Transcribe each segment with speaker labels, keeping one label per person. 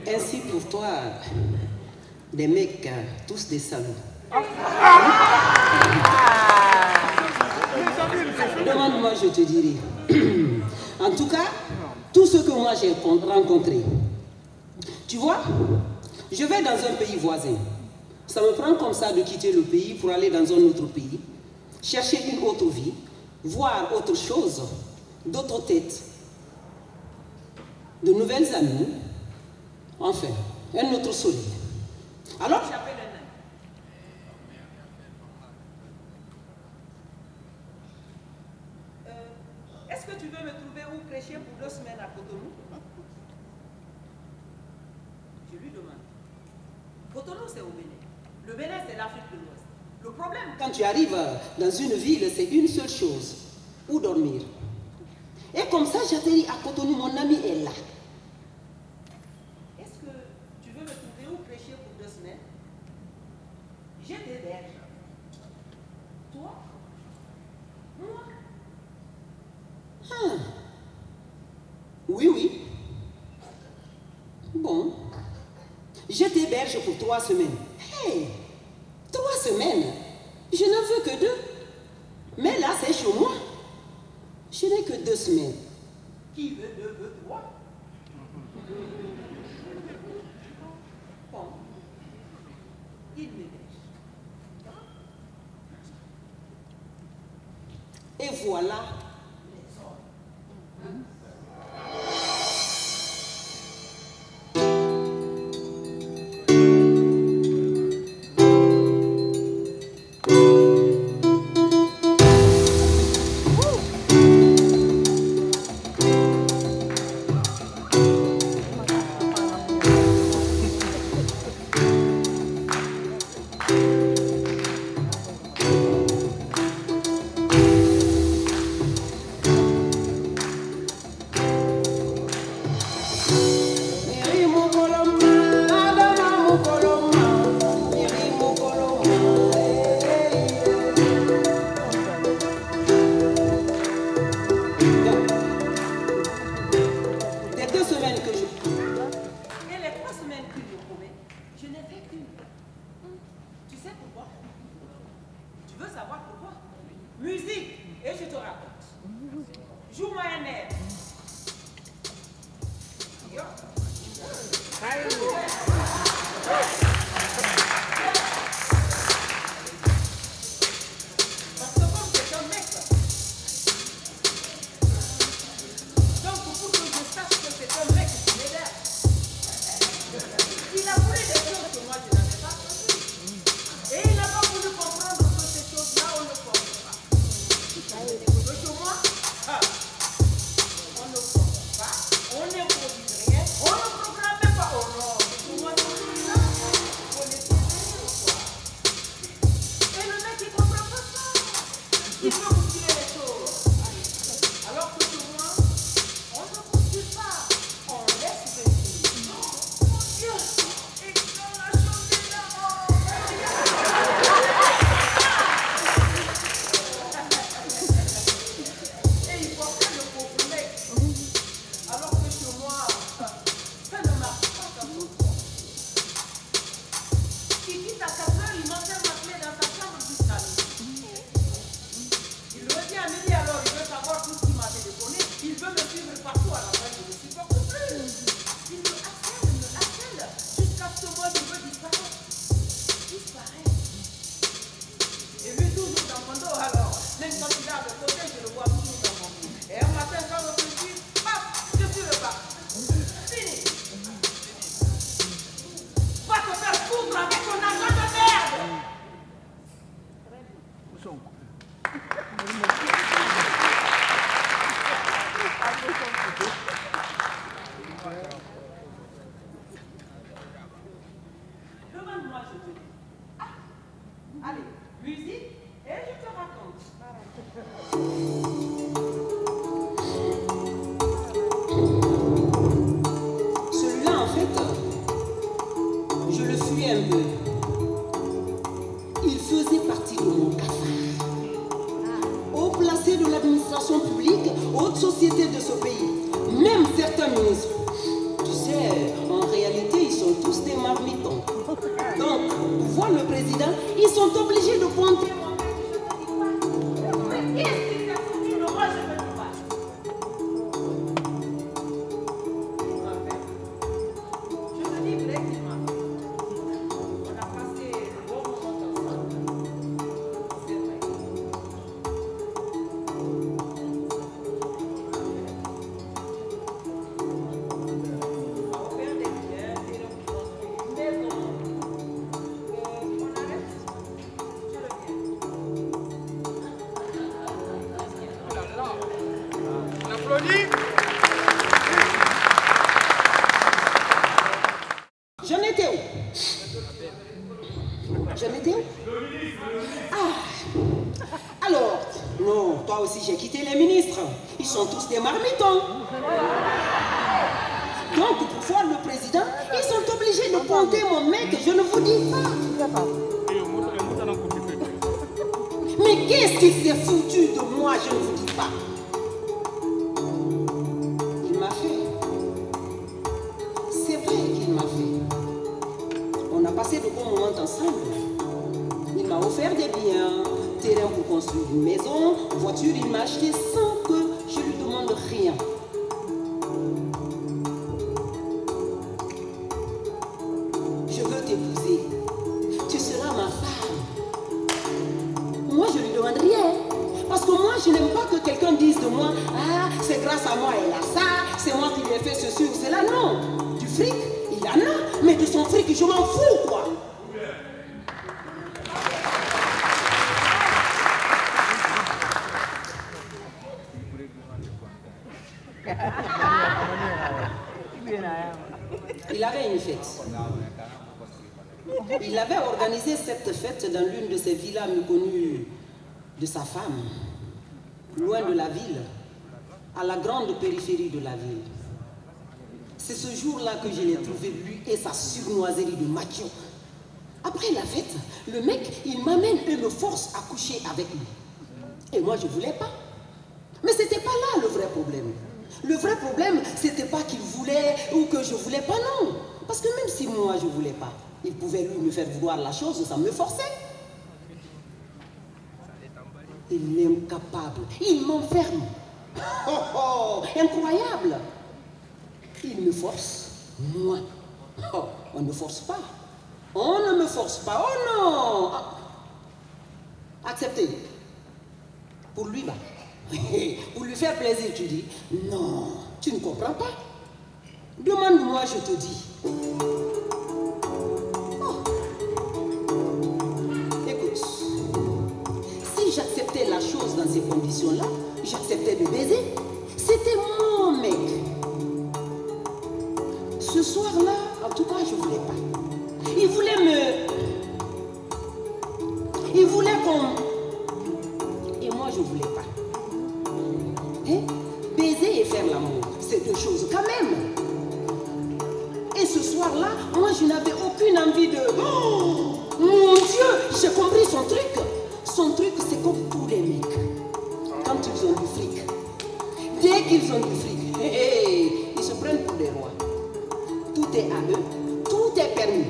Speaker 1: Ainsi pour toi, des mecs, tous des salauds. Demande-moi, je te dirai. En tout cas, tous ceux que moi j'ai rencontrés, tu vois, je vais dans un pays voisin. Ça me prend comme ça de quitter le pays pour aller dans un autre pays, chercher une autre vie, voir autre chose, d'autres têtes, de nouvelles amies, enfin, un autre soleil. Alors, j'appelle un ami. Est-ce que tu veux me trouver où prêcher pour 2 semaines à Cotonou? Je lui demande. Cotonou, c'est au Bénin. Le Bénin, c'est l'Afrique de l'Ouest. Le problème, quand tu arrives dans une ville, c'est une seule chose. Où dormir. Et comme ça, j'atterris à Cotonou, mon ami est là. Est-ce que tu veux me trouver où prêcher pour 2 semaines? J'ai des berges. Toi? Moi? Ah. Oui, oui. Bon. Je t'héberge pour 3 semaines. Hey, 3 semaines? Je n'en veux que 2. Mais là, c'est chez moi. Je n'ai que 2 semaines. Qui veut 2 veut 3. Bon. Il m'héberge. Et voilà. hautes sociétés de ce pays, même certains ministres, tu sais, en réalité, ils sont tous des marmitons. Donc, pour voir le président, ils sont obligés de compter. Mais qu'est-ce qu'il a foutu? Moi, je ne dis pas. Je te dis vrai qu'il m'a fait. On a passé un bon moment ensemble. C'est vrai. J'en étais où? J'en étais où? Ah! Alors, non, toi aussi j'ai quitté les ministres. Ils sont tous des marmitons. Donc, pour voir le président, ils sont obligés de compter mon mec, je ne vous dis pas. Mais qu'est-ce qu'il s'est foutu de moi, je ne vous dis pas. Il m'a fait. C'est vrai qu'il m'a fait. On a passé de bons moments ensemble. Il m'a offert des biens, terrain pour construire une maison, voiture, il m'a acheté sans que je lui demande rien. Je veux t'épouser. Tu seras ma femme. Moi, je ne lui demande rien. Parce que moi, je n'aime pas que quelqu'un dise de moi, ah, c'est grâce à moi, elle a ça, c'est moi qui lui ai fait ceci ou cela. Non. Du fric, il en a, mais de son fric, je m'en fous, quoi. Il avait une fête. Il avait organisé cette fête dans l'une de ses villas méconnues de sa femme, loin de la ville, à la grande périphérie de la ville. C'est ce jour-là que je l'ai trouvé, lui et sa surnoiserie de macho. Après la fête, le mec, il m'amène et me force à coucher avec lui. Et moi, je ne voulais pas. Mais ce n'était pas là le vrai problème. Le vrai problème, c'était pas qu'il voulait ou que je voulais pas, non. Parce que même si moi, je voulais pas, il pouvait lui me faire voir la chose, ça me forçait. Il est incapable, il m'enferme. Oh, oh, incroyable. Il me force, moi. Oh, on ne force pas. On ne me force pas, oh non. Acceptez. Pour lui, bah. Pour lui faire plaisir, tu dis, non, tu ne comprends pas. Demande-moi, je te dis. Oh. Écoute, si j'acceptais la chose dans ces conditions-là, j'acceptais de baiser. C'était mon mec. Ce soir-là, en tout cas, je ne voulais pas. Il voulait qu'on... Et moi, je ne voulais pas. Hein? Baiser et faire l'amour, c'est deux choses quand même. Et ce soir-là, moi je n'avais aucune envie de... Oh, mon Dieu, j'ai compris son truc. Son truc, c'est comme tous les mecs. Quand ils ont du fric, dès qu'ils ont du fric, ils se prennent pour des rois. Tout est à eux, tout est permis.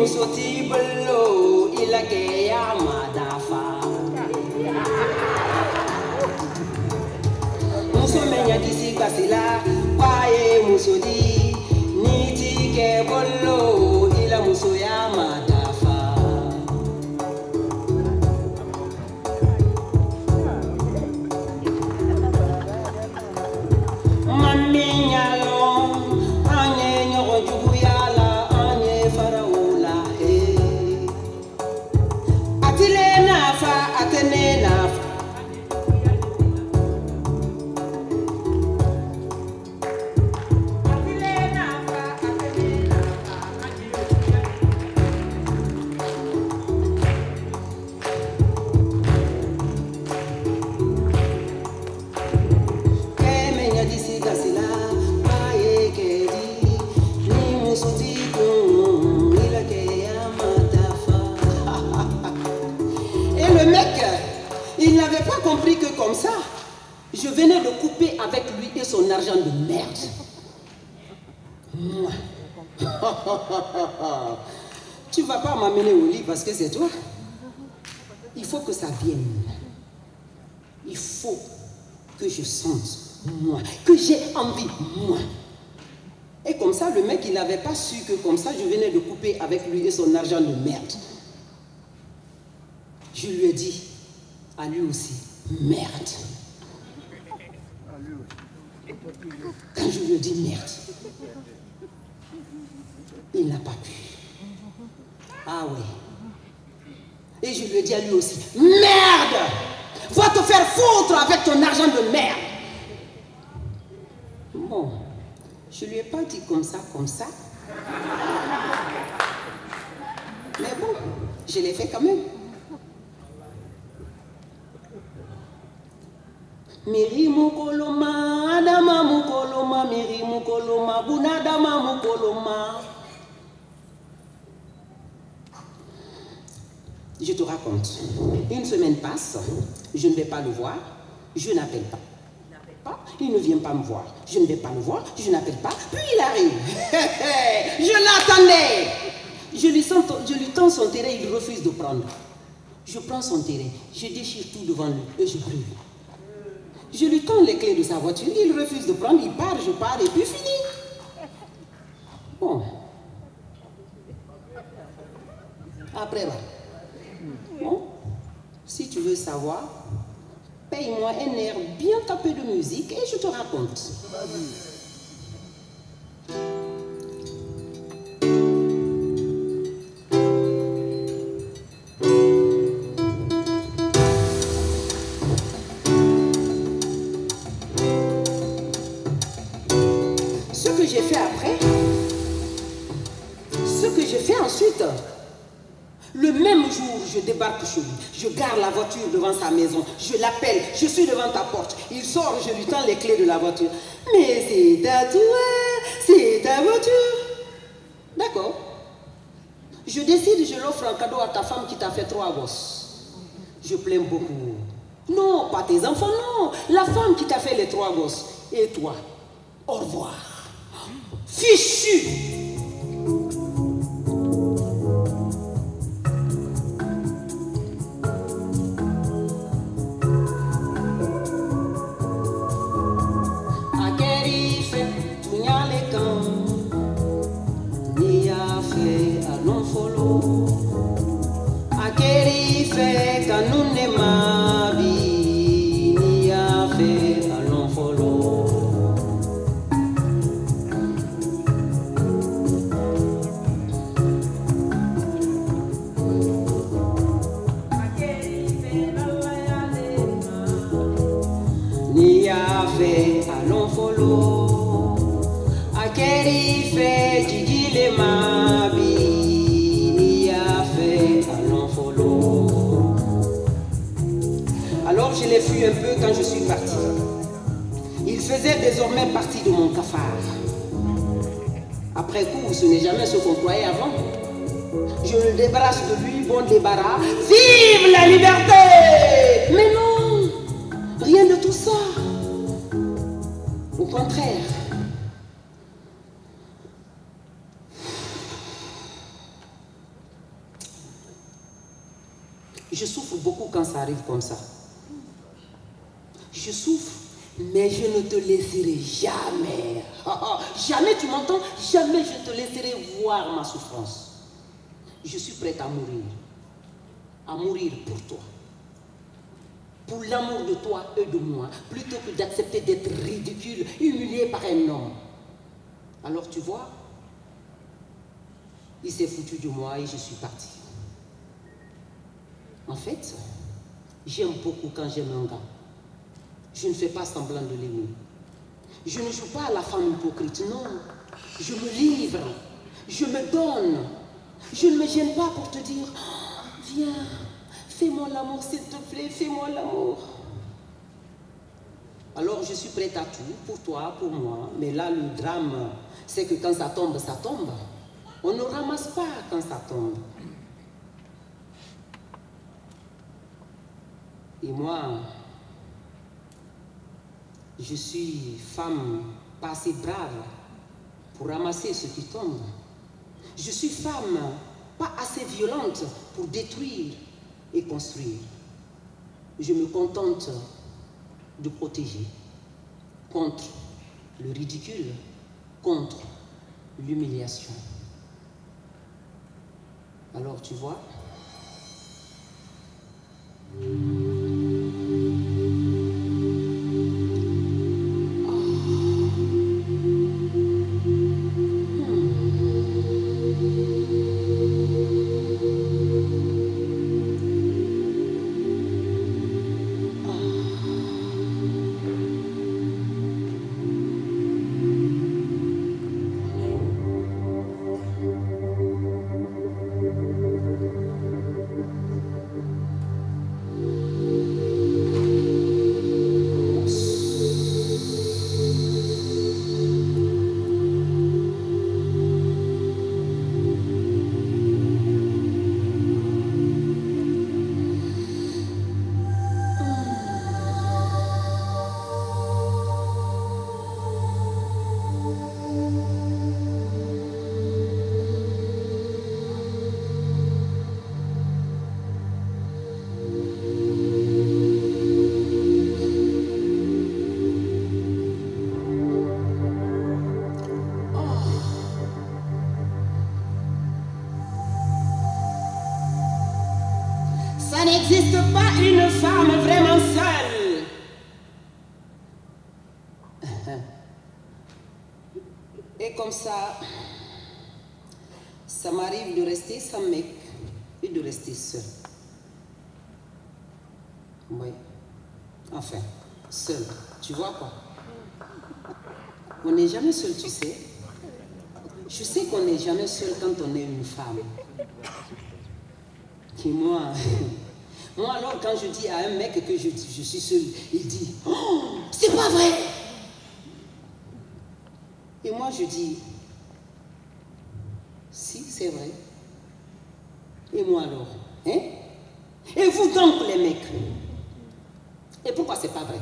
Speaker 1: musoti bello ilake ya madafa musomenya disi kasila paye musodi niti ke bello ila muso ya madafa maminya il n'avait pas compris que comme ça, je venais de couper avec lui et son argent de merde. Moi. Tu ne vas pas m'amener au lit parce que c'est toi. Il faut que ça vienne. Il faut que je sente, moi, que j'ai envie, moi. Et comme ça, le mec, il n'avait pas su que comme ça, je venais de couper avec lui et son argent de merde. Je lui ai dit, à lui aussi, merde. Quand je lui ai dit merde, il n'a pas pu. Ah oui. Et je lui ai dit à lui aussi, merde! Va te faire foutre avec ton argent de merde! Bon, je lui ai pas dit comme ça. Mais bon, je l'ai fait quand même. Miri mukoloma, adama mukoloma, miri mukoloma, bunadama mukoloma. Je te raconte. Une semaine passe, je ne vais pas le voir, je n'appelle pas. Il ne vient pas me voir, je ne vais pas le voir, je n'appelle pas, puis il arrive. Je l'attendais. Je lui tends son terrain, il refuse de prendre. Je prends son terrain, je déchire tout devant lui et je brûle. Je lui tends les clés de sa voiture, il refuse de prendre, il part, je pars et puis fini. Bon. Après, bon, si tu veux savoir, paye-moi un air bien tapé de musique et je te raconte. Ce que j'ai fait après, ce que j'ai fait ensuite, le même jour, je débarque chez lui, je gare la voiture devant sa maison, je l'appelle, je suis devant ta porte, il sort, je lui tends les clés de la voiture. Mais c'est à toi, c'est ta voiture. D'accord. Je décide, je l'offre en cadeau à ta femme qui t'a fait 3 gosses. Je plains beaucoup. Non, pas tes enfants, non. La femme qui t'a fait les 3 gosses. Et toi, au revoir. Fichu. Alors je l'ai fui un peu quand je suis partie. Il faisait désormais partie de mon cafard. Après coup, ce n'est jamais ce qu'on croyait avant. Je le débarrasse de lui, bon débarras. Vive la liberté! Mais non, rien de tout ça. Au contraire. ça arrive comme ça. Je souffre, mais je ne te laisserai jamais. Jamais, tu m'entends? Jamais je te laisserai voir ma souffrance. Je suis prête à mourir pour toi. Pour l'amour de toi et de moi, plutôt que d'accepter d'être ridicule, humilié par un homme. Alors tu vois, il s'est foutu de moi et je suis partie. En fait, j'aime beaucoup quand j'aime un gars. Je ne fais pas semblant de l'aimer. Je ne joue pas à la femme hypocrite, non. Je me livre, je me donne. Je ne me gêne pas pour te dire, oh, viens, fais-moi l'amour s'il te plaît, fais-moi l'amour. Alors je suis prête à tout, pour toi, pour moi. Mais là, le drame, c'est que quand ça tombe, ça tombe. On ne ramasse pas quand ça tombe. Et moi, je suis femme pas assez brave pour ramasser ce qui tombe. Je suis femme pas assez violente pour détruire et construire. Je me contente de protéger contre le ridicule, contre l'humiliation. Alors tu vois, ça n'existe pas une femme vraiment seule. Et comme ça m'arrive de rester sans mec et de rester seule. Oui, enfin, seule. Tu vois quoi? On n'est jamais seul, tu sais. Je sais qu'on n'est jamais seul quand on est une femme. Et moi, alors quand je dis à un mec que je suis seule, il dit « Oh, c'est pas vrai !» Et moi je dis « Si, c'est vrai. » Et moi alors, hein? Et vous donc les mecs? Et pourquoi c'est pas vrai?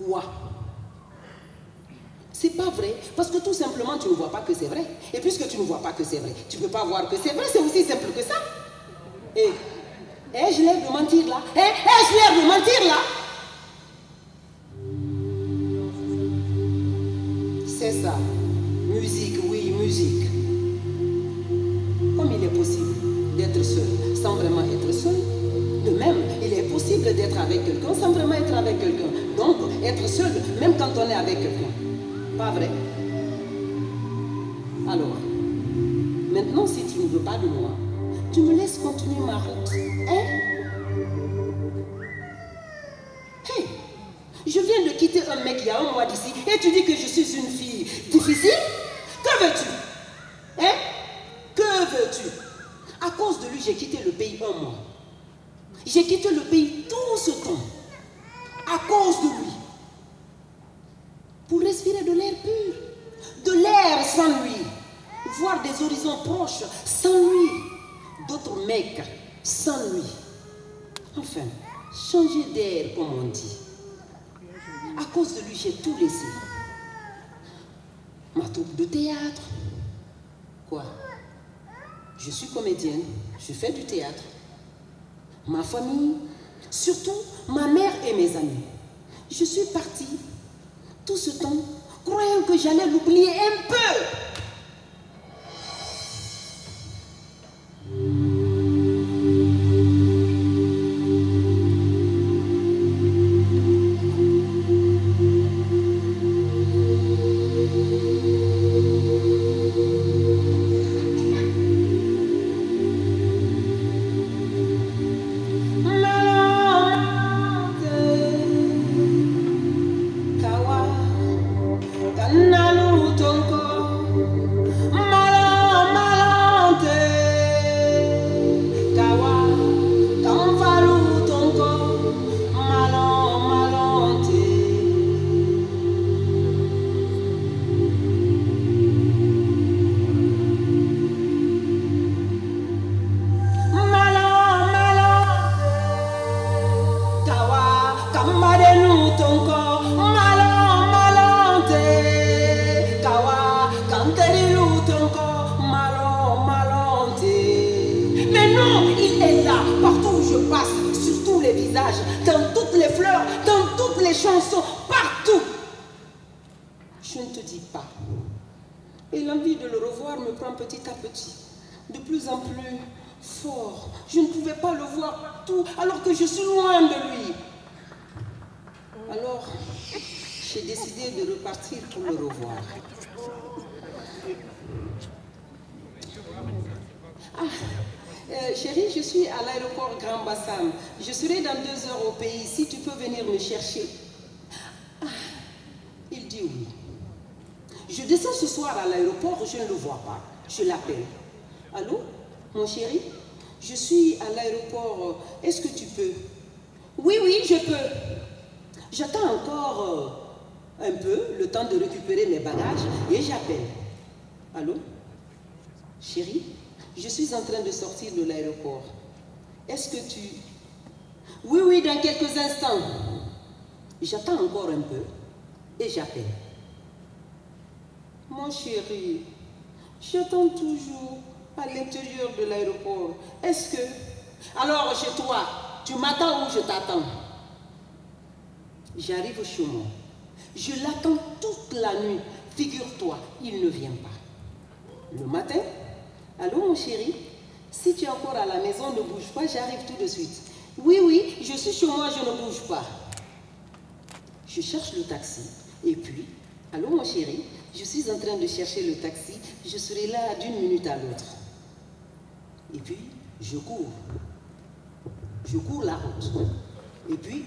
Speaker 1: Quoi? C'est pas vrai, parce que tout simplement tu ne vois pas que c'est vrai. Et puisque tu ne vois pas que c'est vrai, tu ne peux pas voir que c'est vrai, c'est aussi simple que ça. Et ai-je l'air de mentir là? Ai-je l'air de mentir là? C'est ça. Musique, oui, musique. Comme il est possible d'être seul sans vraiment être seul, de même, il est possible d'être avec quelqu'un sans vraiment être avec quelqu'un. Donc, être seul, même quand on est avec quelqu'un. Pas vrai? Alors, maintenant, si tu ne veux pas de moi, tu me laisses continuer ma route. Hein? Hey! Je viens de quitter un mec il y a un mois d'ici et tu dis que je suis une fille difficile? Que veux-tu? Hein? Que veux-tu? À cause de lui, j'ai quitté le pays un mois. J'ai quitté le pays tout ce temps. À cause de lui. Pour respirer de l'air pur. De l'air sans lui. Voir des horizons proches sans lui. D'autres mecs sans lui. Enfin, changer d'air comme on dit. À cause de lui, j'ai tout laissé. Ma troupe de théâtre. Quoi? Je suis comédienne, je fais du théâtre. Ma famille, Surtout ma mère et mes amis. Je suis partie tout ce temps, croyant que j'allais l'oublier un peu. Dans toutes les fleurs, dans toutes les chansons, partout. Je ne te dis pas. Et l'envie de le revoir me prend petit à petit, de plus en plus fort. Je ne pouvais pas le voir partout alors que je suis loin de lui. Alors, j'ai décidé de repartir pour le revoir. Chérie, je suis à l'aéroport Grand Bassam. Je serai dans 2 heures au pays. Si tu peux venir me chercher. Il dit oui. Je descends ce soir à l'aéroport, je ne le vois pas. Je l'appelle. Allô, mon chéri? Je suis à l'aéroport. Est-ce que tu peux? Oui, oui, je peux. J'attends encore un peu, le temps de récupérer mes bagages, et j'appelle. Allô? Chérie? Je suis en train de sortir de l'aéroport. Est-ce que tu... Oui, oui, dans quelques instants. J'attends encore un peu et j'appelle. Mon chéri, j'attends toujours à l'intérieur de l'aéroport. Est-ce que... Alors, chez toi, tu m'attends ou je t'attends? J'arrive chez moi. Je l'attends toute la nuit. Figure-toi, il ne vient pas. Le matin... Allô, mon chéri? Si tu es encore à la maison, ne bouge pas, j'arrive tout de suite. Oui, oui, je suis chez moi, je ne bouge pas. Je cherche le taxi. Et puis, allô, mon chéri? Je suis en train de chercher le taxi. Je serai là d'une minute à l'autre. Et puis, je cours. Je cours la route. Et puis,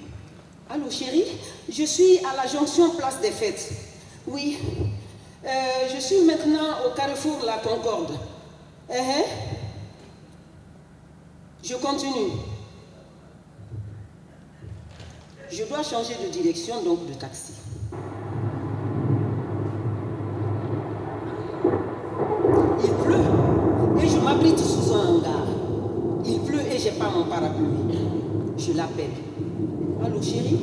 Speaker 1: allô, chéri? Je suis à la jonction Place des Fêtes. Oui. Je suis maintenant au carrefour La Concorde. Je continue. Je dois changer de direction, donc de taxi. Il pleut et je m'abrite sous un hangar. Il pleut et j'ai pas mon parapluie. Je l'appelle. Allô, chérie?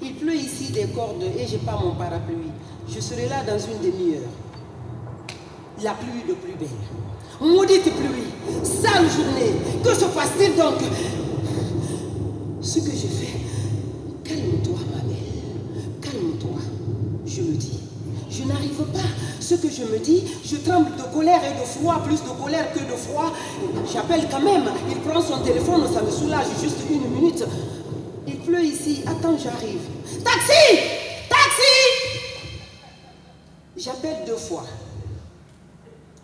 Speaker 1: Il pleut ici des cordes et j'ai pas mon parapluie. Je serai là dans une demi-heure. La pluie de plus belle. Maudite pluie, sale journée, que se passe-t-il donc? Ce que je fais, calme-toi ma belle, calme-toi, je me dis. Je n'arrive pas, ce que je me dis, je tremble de colère et de froid, plus de colère que de froid. J'appelle quand même, il prend son téléphone, ça me soulage juste une minute. Il pleut ici, attends, j'arrive. Taxi! Taxi! J'appelle 2 fois.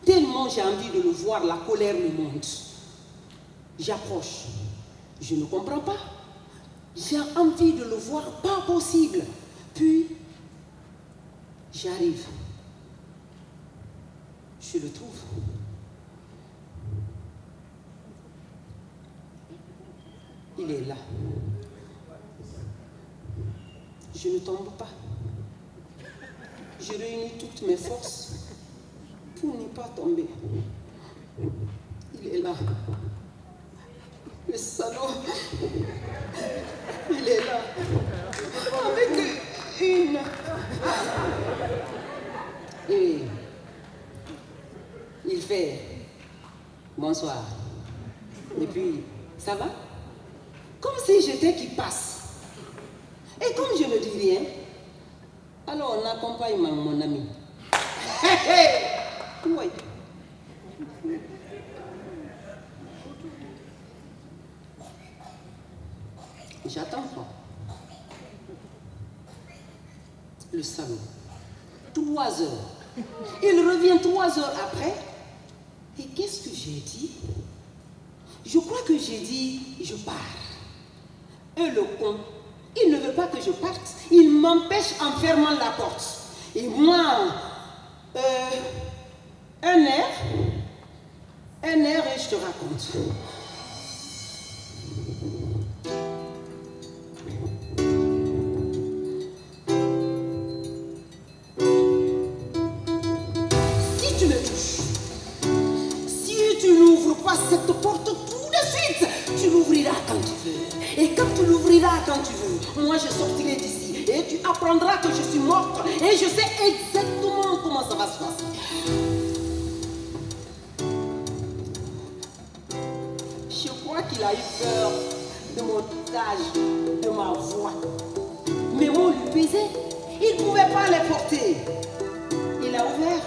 Speaker 1: Tellement j'ai envie de le voir, la colère me monte. J'approche. Je ne comprends pas. J'ai envie de le voir, pas possible. Puis, j'arrive. Je le trouve. Il est là. Je ne tombe pas. Je réunis toutes mes forces pour n'y pas tomber. Il est là. Le salaud. Il est là. Avec une... Et il fait bonsoir. Et puis, ça va? comme si j'étais qui passe. Et comme je ne dis rien, alors on accompagne mon ami. Hé hé! Oui. J'attends pas. Le salaud. 3 heures. Il revient 3 heures après. Et qu'est-ce que j'ai dit? Je crois que j'ai dit, je pars. Et le con, il ne veut pas que je parte. Il m'empêche en fermant la porte. Et moi, un air et je te raconte. Si tu me touches, si tu n'ouvres pas cette porte tout de suite, tu l'ouvriras quand tu veux. Et quand tu l'ouvriras quand tu veux, moi je sortirai d'ici et tu apprendras que je suis morte et je sais exactement comment ça va se passer. Je crois qu'il a eu peur de mon visage, de ma voix. Mes mots lui pesaient. Il ne pouvait pas les porter. Il a ouvert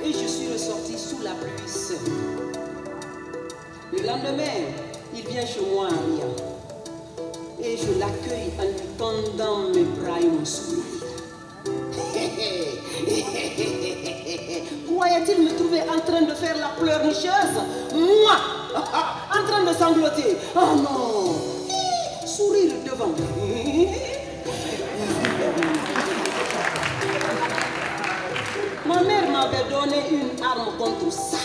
Speaker 1: et je suis ressortie sous la pluie seule. Le lendemain, il vient chez moi en riant. Et je l'accueille en lui tendant mes bras et mon sourire. Croyait-il me trouver en train de faire la pleurnicheuse? Moi, en train de sangloter. Oh non! Sourire devant lui. Ma mère m'avait donné une arme contre ça.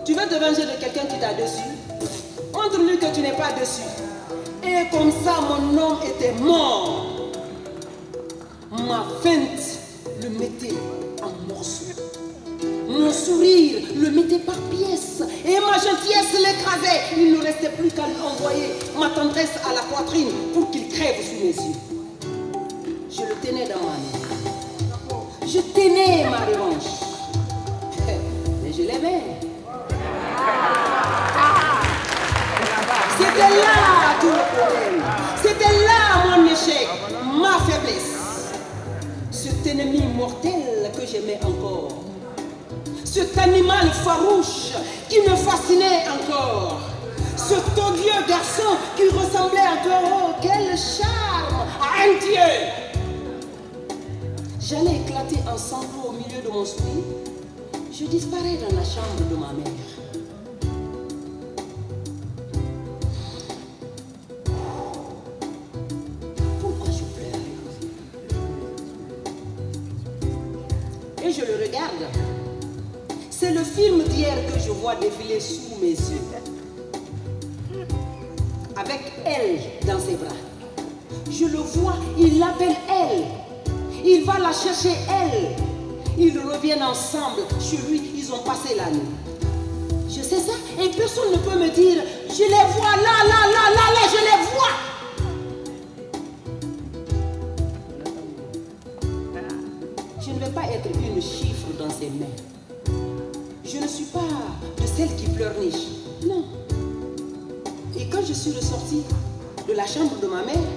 Speaker 1: Tu veux te venger de quelqu'un qui t'a dessus? Montre-lui que tu n'es pas dessus. Et comme ça, mon homme était mort. Ma feinte le mettait en morceaux. Mon sourire le mettait par pièces. Et ma gentillesse l'écrasait. Il ne restait plus qu'à lui envoyer ma tendresse à la poitrine pour qu'il crève sous mes yeux. Je le tenais dans ma main. Je tenais ma revanche. Mais je l'aimais. C'était là tout le problème. C'était là mon échec, ma faiblesse. Cet ennemi mortel que j'aimais encore. Cet animal farouche qui me fascinait encore. Cet odieux garçon qui ressemblait encore. Oh, quel charme à un dieu! J'allais éclater en sanglots au milieu de mon sourire. Je disparais dans la chambre de ma mère. Pourquoi je pleure? Et je le regarde. C'est le film d'hier que je vois défiler sous mes yeux. Avec elle dans ses bras. Je le vois, il l'appelle elle. Il va la chercher elle. Ils reviennent ensemble. Chez lui, ils ont passé la nuit. Je sais ça. Et personne ne peut me dire, je les vois là, là, là, là, là, je les vois. Je ne vais pas être une chiffre dans ses mains. Je ne suis pas de celle qui pleurniche. Non. Et quand je suis ressortie de la chambre de ma mère,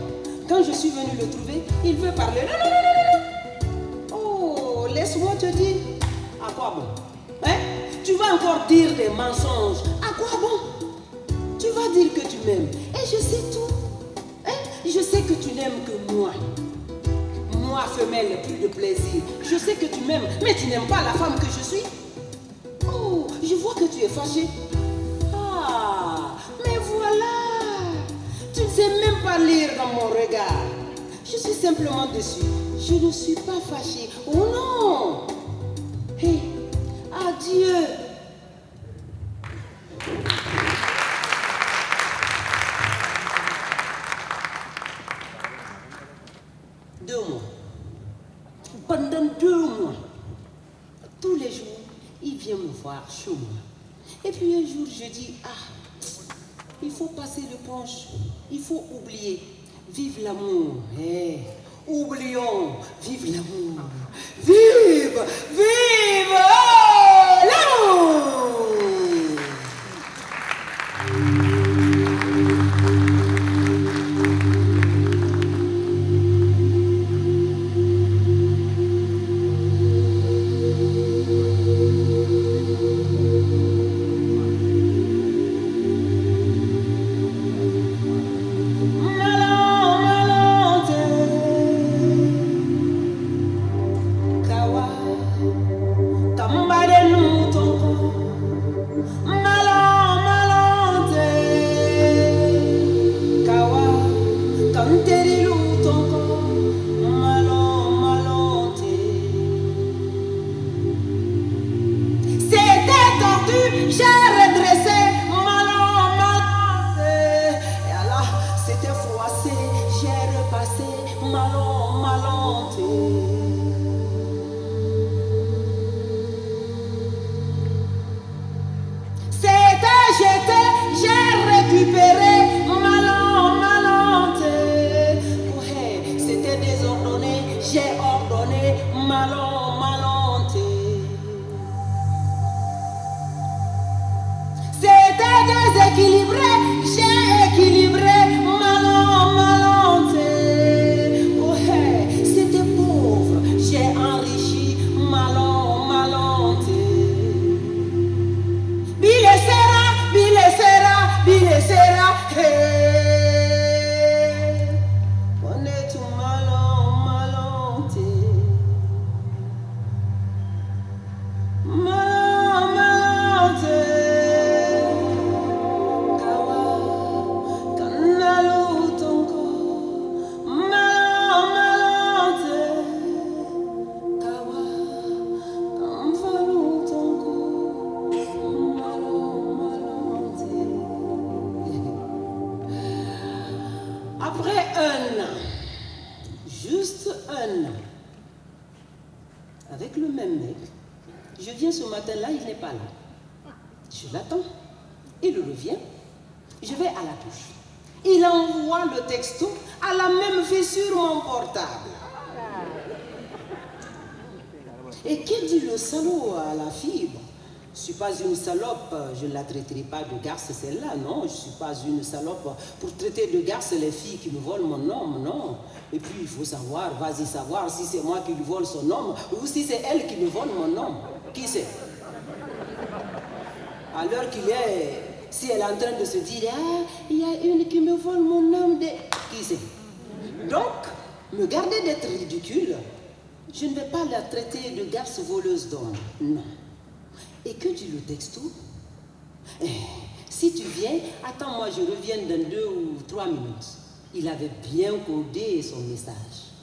Speaker 1: quand je suis venue le trouver, il veut parler. Non, non, non, non, non. Oh, laisse-moi te dire. À quoi bon? Hein? Tu vas encore dire des mensonges. À quoi bon? Tu vas dire que tu m'aimes. Et je sais tout. Hein? Je sais que tu n'aimes que moi. Moi, femelle, plus de plaisir. Je sais que tu m'aimes, mais tu n'aimes pas la femme que je suis. Oh, je vois que tu es fâché. Ah, mais voilà. Tu ne sais même pas lire dans mon regard. Je suis simplement déçue. Je ne suis pas fâchée. Oh non! Hé, adieu! Pendant 2 mois, tous les jours, il vient me voir chez moi. Et puis un jour, je dis, ah, il faut passer le planche, il faut oublier. Vive l'amour. Hey, oublions, vive l'amour. Vive, vive l'amour. ton corps, malon, malonté. C'était tordu, j'ai redressé, malon, malonté. Et alors, c'était froissé, j'ai repassé, malon, malonté. C'était jeté, j'ai récupéré, malon, malonté. Ouais, c'était désordonné, j'ai ordonné, malon, malonté. C'était déséquilibré, j'ai équilibré, malon, malonté. Ouais, c'était pauvre, j'ai enrichi, malon, malonté. Bile sera, hey. On est tout malon, malonté. Malon, malonté. Kawa, kanalou tonko. Malon, malonté. Kawa, kamfalou tonko. Après un an, juste un an, avec le même mec, je viens ce matin-là, il n'est pas là. Je l'attends, il revient, je vais à la touche. Il envoie le texto à la même fille sur mon portable. Et qui dit le salaud à la fille? Je ne suis pas une salope, je ne la traiterai pas de garce celle-là, non. Je ne suis pas une salope pour traiter de garce les filles qui me volent mon homme, non. Et puis il faut savoir, vas-y savoir si c'est moi qui lui vole son homme ou si c'est elle qui me vole mon homme. Qui c'est? À l'heure qu'il est, si elle est en train de se dire, ah, il y a une qui me vole mon homme, qui c'est? Donc, me garder d'être ridicule, je ne vais pas la traiter de garce voleuse d'homme, non. Et que dit le texto? Si tu viens, attends-moi, je reviens dans 2 ou 3 minutes. Il avait bien codé son message.